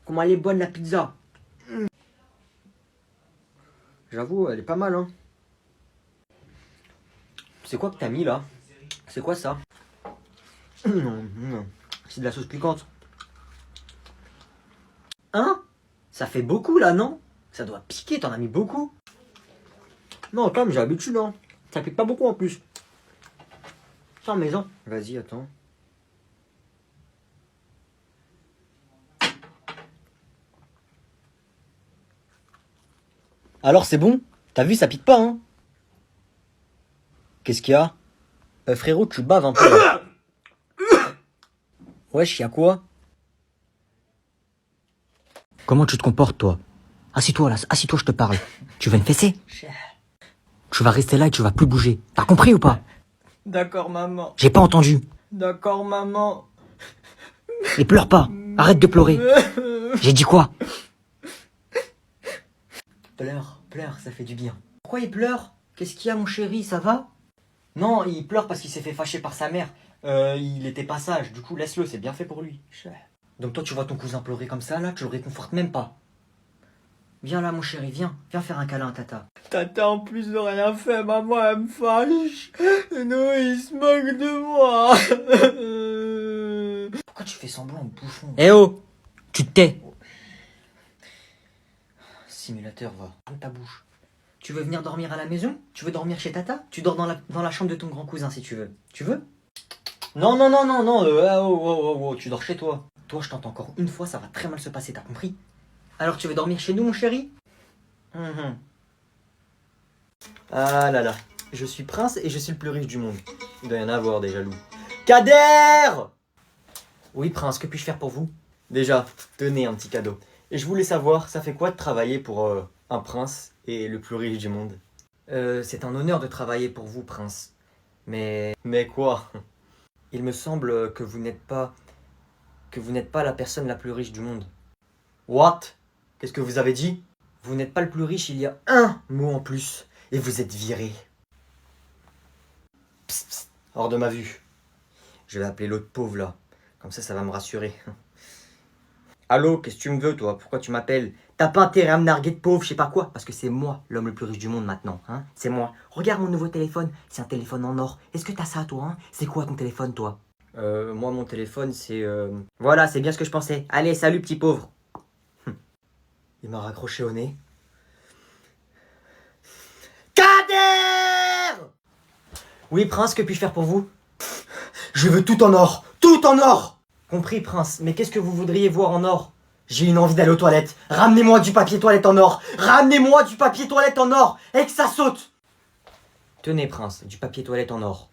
Comment elle est bonne la pizza. J'avoue, elle est pas mal, hein. C'est quoi que t'as mis là? C'est quoi ça? C'est de la sauce piquante. Hein? Ça fait beaucoup là, non? Ça doit piquer, t'en as mis beaucoup. Non, quand même, j'ai l'habitude, hein. Ça pique pas beaucoup en plus. Sans maison. Vas-y, attends. Alors c'est bon? T'as vu, ça pique pas, hein? Qu'est-ce qu'il y a? Frérot, tu baves un peu là. Wesh, y'a quoi? Comment tu te comportes, toi? Assis-toi là, assis-toi, je te parle. Tu veux me fesser? Tu vas rester là et tu vas plus bouger. T'as compris ou pas? D'accord, maman. J'ai pas entendu. D'accord, maman. Et pleure pas. Arrête de pleurer. J'ai dit quoi? Pleure, ça fait du bien. Pourquoi il pleure? Qu'est-ce qu'il y a, mon chéri, ça va? Non, il pleure parce qu'il s'est fait fâcher par sa mère. Il était pas sage, du coup laisse-le, c'est bien fait pour lui. Donc toi tu vois ton cousin pleurer comme ça là, tu le réconfortes même pas. Viens là mon chéri, viens faire un câlin à Tata. Tata, en plus de rien fait, maman, elle me fâche. Non, il se moque de moi. Pourquoi tu fais semblant, bouffon? Eh oh, tu te tais. Simulateur, va, ferme ta bouche. Tu veux venir dormir à la maison? Tu veux dormir chez Tata? Tu dors dans la chambre de ton grand cousin si tu veux. Tu veux? Non, tu dors chez toi. Toi, je t'entends encore une fois, ça va très mal se passer, t'as compris? Alors, tu veux dormir chez nous, mon chéri? Ah là là, je suis prince et je suis le plus riche du monde. Il doit y en avoir des jaloux. Kader! Oui, prince, que puis-je faire pour vous? Déjà, tenez un petit cadeau. Et je voulais savoir, ça fait quoi de travailler pour un prince et le plus riche du monde? C'est un honneur de travailler pour vous, prince. Mais quoi? Il me semble que vous n'êtes pas la personne la plus riche du monde. What? Qu'est-ce que vous avez dit? Vous n'êtes pas le plus riche, il y a un mot en plus. Et vous êtes viré. Psst, psst, hors de ma vue. Je vais appeler l'autre pauvre là. Comme ça va me rassurer. Allô, qu'est-ce que tu me veux toi? Pourquoi tu m'appelles? T'as pas intérêt à me narguer de pauvre, je sais pas quoi. Parce que c'est moi l'homme le plus riche du monde maintenant. Hein, c'est moi. Regarde mon nouveau téléphone. C'est un téléphone en or. Est-ce que t'as ça toi hein? C'est quoi ton téléphone toi? Moi mon téléphone c'est... Voilà, c'est bien ce que je pensais. Allez, salut petit pauvre. Il m'a raccroché au nez. Kader! Oui, prince, que puis-je faire pour vous? Je veux tout en or! Tout en or! Compris, prince, mais qu'est-ce que vous voudriez voir en or? J'ai une envie d'aller aux toilettes. Ramenez-moi du papier toilette en or! Ramenez-moi du papier toilette en or! Et que ça saute! Tenez, prince, du papier toilette en or.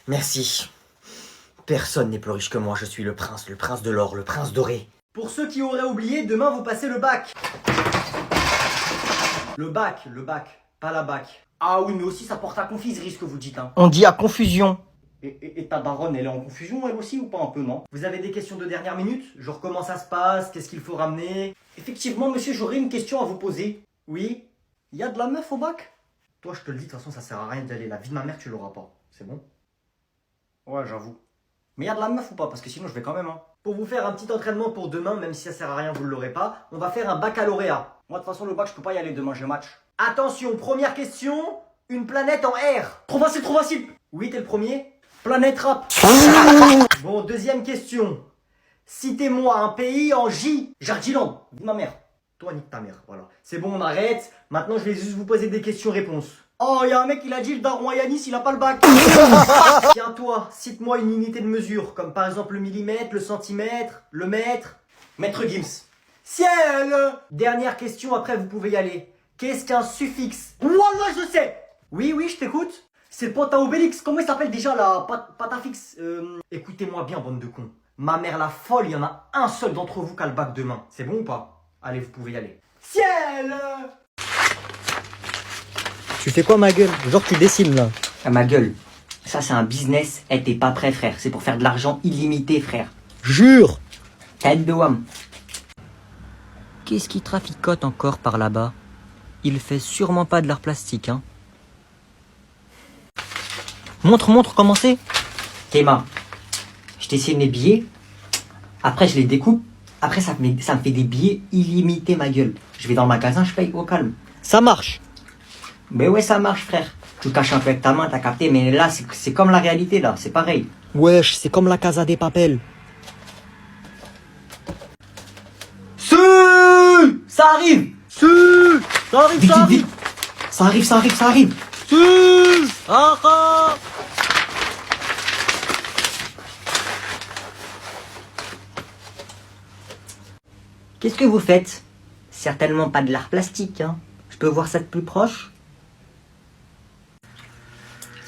Merci. Personne n'est plus riche que moi, je suis le prince de l'or, le prince doré. Pour ceux qui auraient oublié, demain vous passez le bac. Le bac, pas la bac. Ah oui, mais aussi ça porte à confiserie ce que vous dites. Hein. On dit à confusion. Et ta daronne, elle est en confusion elle aussi ou pas un peu, non? Vous avez des questions de dernière minute? Genre comment ça se passe? Qu'est-ce qu'il faut ramener? Effectivement, monsieur, j'aurais une question à vous poser. Oui? Il y a de la meuf au bac? Toi, je te le dis, de toute façon, ça sert à rien d'y aller. La vie de ma mère, tu l'auras pas. C'est bon? Ouais, j'avoue. Mais il y a de la meuf ou pas? Parce que sinon, je vais quand même. Hein. Pour vous faire un petit entraînement pour demain, même si ça sert à rien, vous ne l'aurez pas, on va faire un baccalauréat. Moi, de toute façon, le bac, je peux pas y aller demain, j'ai match. Attention, première question. Une planète en R. Trop facile, trop facile. Oui, t'es le premier. Planète rap. Bon, deuxième question. Citez-moi un pays en J. Jardiland. Ma mère. Toi, nique ta mère. Voilà. C'est bon, on arrête. Maintenant, je vais juste vous poser des questions-réponses. Oh, il y a un mec, il a dit le daron Yanis, il a pas le bac. Tiens, toi, cite-moi une unité de mesure, comme par exemple le millimètre, le centimètre, le mètre. Maître Gims. Ciel. Dernière question, après vous pouvez y aller. Qu'est-ce qu'un suffixe? Wallah, je sais. Oui, je t'écoute. C'est le pote à Obélix. Comment il s'appelle déjà la patafix? Écoutez-moi bien, bande de cons. Ma mère la folle, il y en a un seul d'entre vous qui a le bac demain. C'est bon ou pas? Allez, vous pouvez y aller. Ciel. Tu fais quoi ma gueule? Genre tu dessines là. Ah, ma gueule. Ça c'est un business. Eh, t'es pas prêt frère. C'est pour faire de l'argent illimité frère. Jure. Tête de wam. Qu'est-ce qui traficote encore par là-bas? Il fait sûrement pas de l'art plastique hein. Montre comment c'est. Théma, je dessine les billets. Après, je les découpe. Après, ça me fait des billets illimités, ma gueule. Je vais dans le magasin, je paye au calme. Ça marche. Mais ouais, ça marche, frère. Tu caches un peu avec ta main, t'as capté. Mais là, c'est comme la réalité, là. C'est pareil. Wesh, c'est comme la Casa des Papel. Ça arrive. Ça arrive, vite, vite, vite. Ça arrive, ça arrive, ça arrive. Qu'est-ce que vous faites? Certainement pas de l'art plastique, hein. Je peux voir ça de plus proche?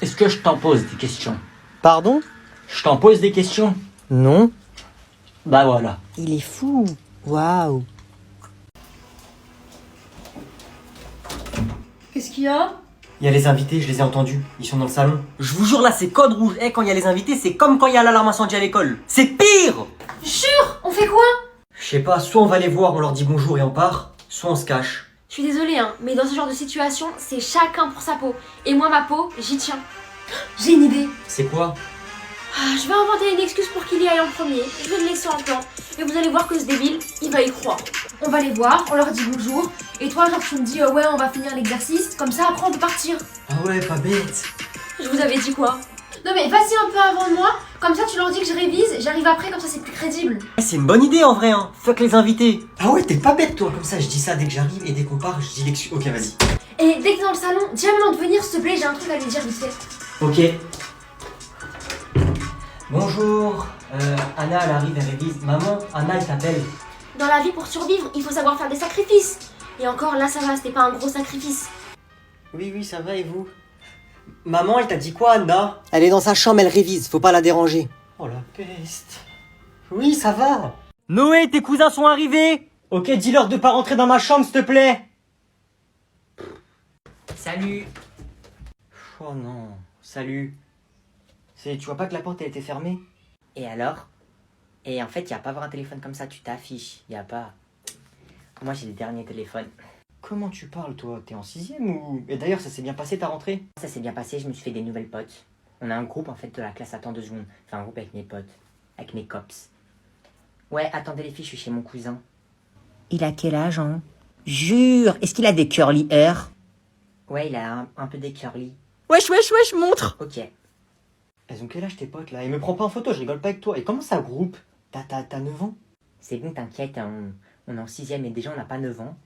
Est-ce que je t'en pose des questions? Pardon? Je t'en pose des questions? Non. Bah voilà. Il est fou. Waouh. Qu'est-ce qu'il y a? Il y a les invités, je les ai entendus. Ils sont dans le salon. Je vous jure, là, c'est code rouge. Quand il y a les invités, c'est comme quand il y a l'alarme incendie à l'école. C'est pire! Jure, on fait quoi? Je sais pas, soit on va les voir, on leur dit bonjour et on part, soit on se cache. Je suis désolée, hein, mais dans ce genre de situation, c'est chacun pour sa peau. Et moi, ma peau, j'y tiens. J'ai une idée. C'est quoi? Je vais inventer une excuse pour qu'il y aille en premier. Je vais le laisser en plan. Et vous allez voir que ce débile, il va y croire. On va les voir, on leur dit bonjour. Et toi, genre, tu me dis, ouais, on va finir l'exercice. Comme ça, après, on peut partir. Ah ouais, pas bête. Je vous avais dit quoi? Non mais vas-y un peu avant de moi. Comme ça, tu leur dis que je révise. J'arrive après, comme ça, c'est plus crédible. C'est une bonne idée en vrai, hein. Fuck les invités. Ah ouais, t'es pas bête toi. Comme ça, je dis ça dès que j'arrive et dès qu'on part, je dis l'excuse. Ok, vas-y. Et dès que t'es dans le salon, dis à maman de venir, s'il te plaît. J'ai un truc à lui dire vite fait. Ok. Bonjour. Anna, elle arrive, elle révise. Maman, Anna, elle t'appelle. Dans la vie, pour survivre, il faut savoir faire des sacrifices. Et encore, là, ça va, c'était pas un gros sacrifice. Oui, ça va et vous? Maman, elle t'a dit quoi, Anna? Elle est dans sa chambre, elle révise, faut pas la déranger. Oh la peste. Oui, ça va. Noé, tes cousins sont arrivés. Ok, dis-leur de pas rentrer dans ma chambre, s'il te plaît. Salut. Oh non, salut. Tu vois pas que la porte elle était fermée? Et alors? Et en fait, y a pas à avoir un téléphone comme ça, tu t'affiches. Y a pas. Moi, j'ai les derniers téléphones. Comment tu parles, toi? T'es en 6ème ou... Et d'ailleurs, ça s'est bien passé ta rentrée? Ça s'est bien passé, je me suis fait des nouvelles potes. On a un groupe, en fait, de la classe. Attends 2 secondes. Enfin, un groupe avec mes potes. Avec mes cops. Ouais, attendez les filles, je suis chez mon cousin. Il a quel âge, hein? Jure, est-ce qu'il a des curly hair? Ouais, il a un peu des curly. Wesh, montre. Ok. Elles ont quel âge tes potes, là? Et me prends pas en photo, je rigole pas avec toi. Et comment ça groupe? T'as 9 ans? C'est bon, t'inquiète, hein, on est en 6ème et déjà on n'a pas 9 ans.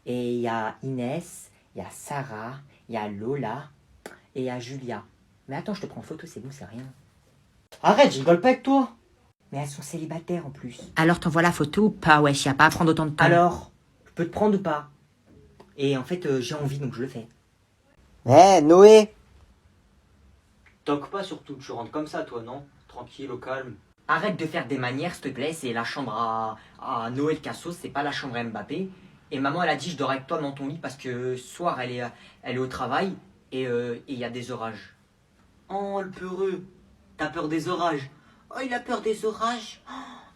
Et il y a Inès, il y a Sarah, il y a Lola et il y a Julia. Mais attends, je te prends en photo, c'est bon, c'est rien. Arrête, je rigole pas avec toi. Mais elles sont célibataires en plus. Alors t'envoies la photo ou pas? Wesh, y a pas à prendre autant de temps. Alors, je peux te prendre ou pas? Et en fait, j'ai envie donc je le fais. Noé. Toque pas surtout, tu rentres comme ça toi, non? Tranquille, au calme. Arrête de faire des manières, s'il te plaît, c'est la chambre à Noël Cassos, c'est pas la chambre à Mbappé. Et maman, elle a dit, je dors avec toi dans ton lit parce que ce soir, elle est au travail et il y a des orages. Oh, le peureux, t'as peur des orages? Oh, il a peur des orages?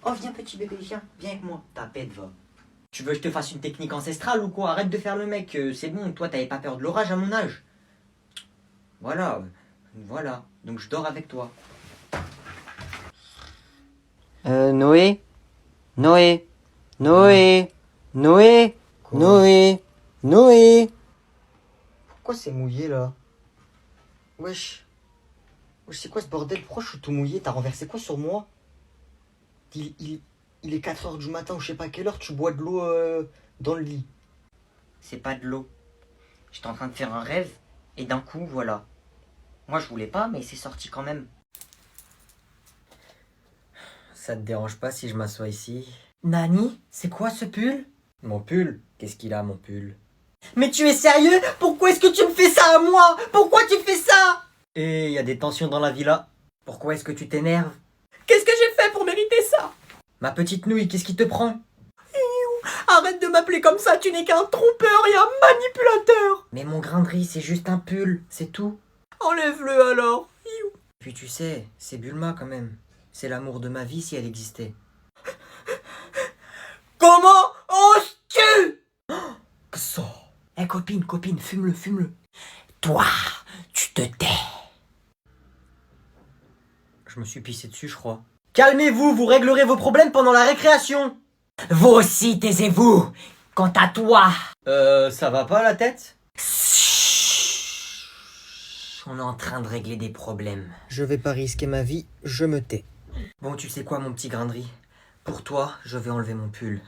Oh, viens petit bébé, viens avec moi. Ta pète, va. Tu veux que je te fasse une technique ancestrale ou quoi? Arrête de faire le mec, c'est bon, toi, t'avais pas peur de l'orage à mon âge. Voilà. Donc je dors avec toi. Noé. Pourquoi c'est mouillé là? Wesh, c'est quoi ce bordel? Pourquoi je suis tout mouillé? T'as renversé quoi sur moi? Il est 4h du matin ou je sais pas à quelle heure tu bois de l'eau dans le lit. C'est pas de l'eau. J'étais en train de faire un rêve et d'un coup, voilà. Moi je voulais pas, mais c'est sorti quand même. Ça te dérange pas si je m'assois ici? Nani, c'est quoi ce pull? Mon pull? Qu'est-ce qu'il a mon pull? Mais tu es sérieux? Pourquoi est-ce que tu me fais ça à moi? Pourquoi tu fais ça? Et il y a des tensions dans la villa. Pourquoi est-ce que tu t'énerves? Qu'est-ce que j'ai fait pour mériter ça? Ma petite nouille, qu'est-ce qui te prend? Arrête de m'appeler comme ça, tu n'es qu'un trompeur et un manipulateur. Mais mon grain de riz, c'est juste un pull, c'est tout. Enlève-le alors. Puis tu sais, c'est Bulma quand même. C'est l'amour de ma vie si elle existait. Comment oses-tu? Que ça? Eh copine, fume-le. Toi, tu te tais. Je me suis pissé dessus, je crois. Calmez-vous, vous réglerez vos problèmes pendant la récréation. Vous aussi, taisez-vous. Quant à toi... Ça va pas la tête? On est en train de régler des problèmes. Je vais pas risquer ma vie, je me tais. Bon, tu sais quoi, mon petit grain de riz? Pour toi, je vais enlever mon pull.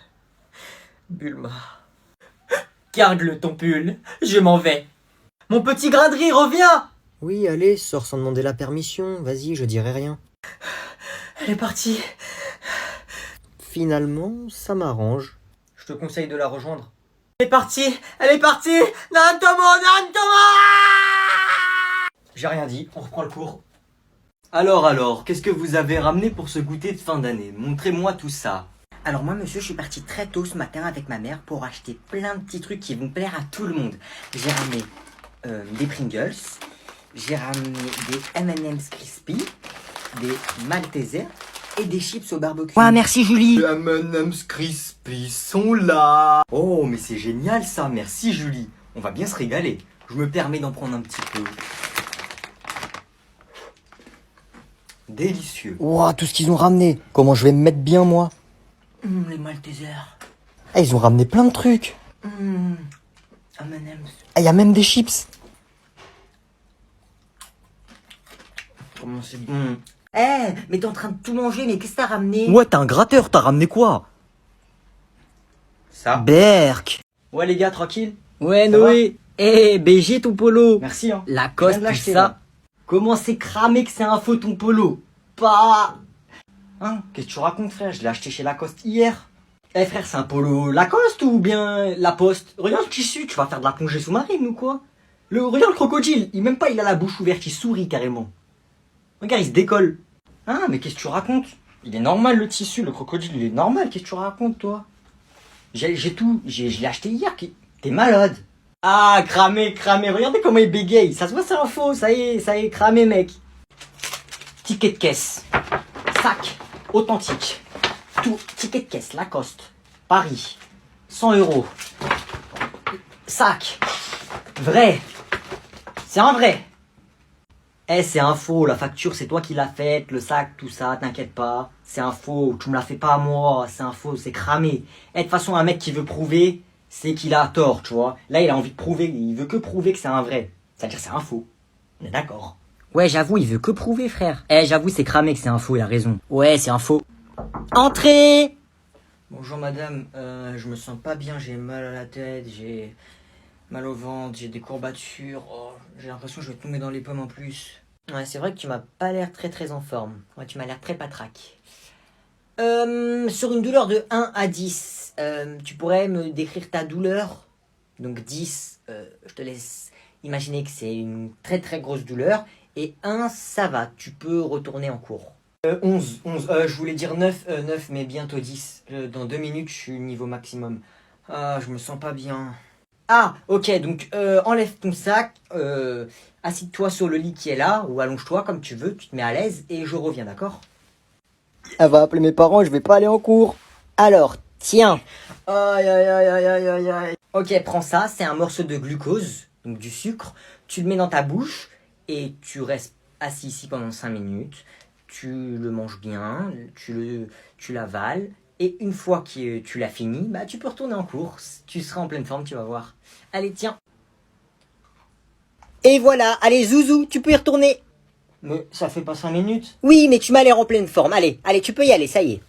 Bulma. Garde-le, ton pull. Je m'en vais. Mon petit grain de riz, reviens! Oui, allez, sors sans demander la permission, vas-y, je dirai rien. Elle est partie. Finalement, ça m'arrange. Je te conseille de la rejoindre. Elle est partie. Elle est partie. Naruto-mo. J'ai rien dit, on reprend le cours. Alors, qu'est-ce que vous avez ramené pour ce goûter de fin d'année? Montrez-moi tout ça. Alors moi, monsieur, je suis parti très tôt ce matin avec ma mère pour acheter plein de petits trucs qui vont plaire à tout le monde. J'ai ramené des Pringles, j'ai ramené des M&M's Crispy, des Maltesers et des chips au barbecue. Ah, merci Julie. Les M&M's Crispy sont là. Oh, mais c'est génial ça, merci Julie. On va bien se régaler. Je me permets d'en prendre un petit peu. Délicieux. Ouah, tout ce qu'ils ont ramené. Comment je vais me mettre bien, moi? Les Maltesers. Ah, ils ont ramené plein de trucs. M&M's. Ah, il y a même des chips. Comment c'est bon. Mais t'es en train de tout manger, mais qu'est-ce que t'as ramené? Ouais, t'es un gratteur, t'as ramené quoi? Ça. Berk. Ouais les gars, tranquille. Ouais, Ça Noé. BG ton polo. Merci hein. Lacoste, Je viens de tout l'acheter, ça. là. Comment c'est cramé que c'est un faux ton polo? Pas. Hein? Qu'est-ce que tu racontes frère? Je l'ai acheté chez Lacoste hier. Eh frère, c'est un polo Lacoste ou bien La Poste? Regarde le tissu, tu vas faire de la plongée sous-marine ou quoi? Regarde le crocodile, il a la bouche ouverte, il sourit carrément. Regarde, il se décolle. Hein, mais qu'est-ce que tu racontes? Il est normal le tissu, le crocodile, il est normal, qu'est-ce que tu racontes toi? J'ai tout, je l'ai acheté hier, t'es malade. Ah, cramé, regardez comment il bégaye, ça se voit c'est un faux, ça y est, cramé mec. Ticket de caisse, sac, authentique, tout, ticket de caisse, Lacoste, Paris, 100 €. Sac, vrai, c'est un vrai. C'est un faux, la facture c'est toi qui l'as faite, le sac, tout ça, t'inquiète pas. C'est un faux, tu me l'as fait pas à moi, c'est un faux, c'est cramé. De toute façon, un mec qui veut prouver, c'est qu'il a tort, tu vois. Là, il a envie de prouver, il veut que prouver que c'est un vrai. C'est-à-dire c'est un faux. On est d'accord. Ouais, j'avoue, il veut que prouver, frère. J'avoue, c'est cramé que c'est un faux, il a raison. Ouais, c'est un faux. Entrez! Bonjour madame, je me sens pas bien, j'ai mal à la tête, j'ai mal au ventre, j'ai des courbatures, j'ai l'impression que je vais tomber dans les pommes en plus. Ouais, c'est vrai que tu m'as pas l'air très en forme. Ouais, tu m'as l'air très patraque. Sur une douleur de 1 à 10, tu pourrais me décrire ta douleur? Donc 10, je te laisse imaginer que c'est une très grosse douleur. Et 1, ça va, tu peux retourner en cours. 11, je voulais dire 9, mais bientôt 10. Dans 2 minutes, je suis niveau maximum. Ah, je me sens pas bien. Ah, ok, donc enlève ton sac, assis-toi sur le lit qui est là, ou allonge-toi comme tu veux, tu te mets à l'aise, et je reviens, d'accord? Elle va appeler mes parents, je vais pas aller en cours. Alors, tiens. Aïe. Ok, prends ça, c'est un morceau de glucose, donc du sucre. Tu le mets dans ta bouche, et tu restes assis ici pendant 5 minutes. Tu le manges bien, tu l'avales. Et une fois que tu l'as fini, bah tu peux retourner en cours. Tu seras en pleine forme, tu vas voir. Allez, tiens. Et voilà, allez Zouzou, tu peux y retourner. Mais ça fait pas 5 minutes. Oui, mais tu m'as l'air en pleine forme. Allez, tu peux y aller, ça y est.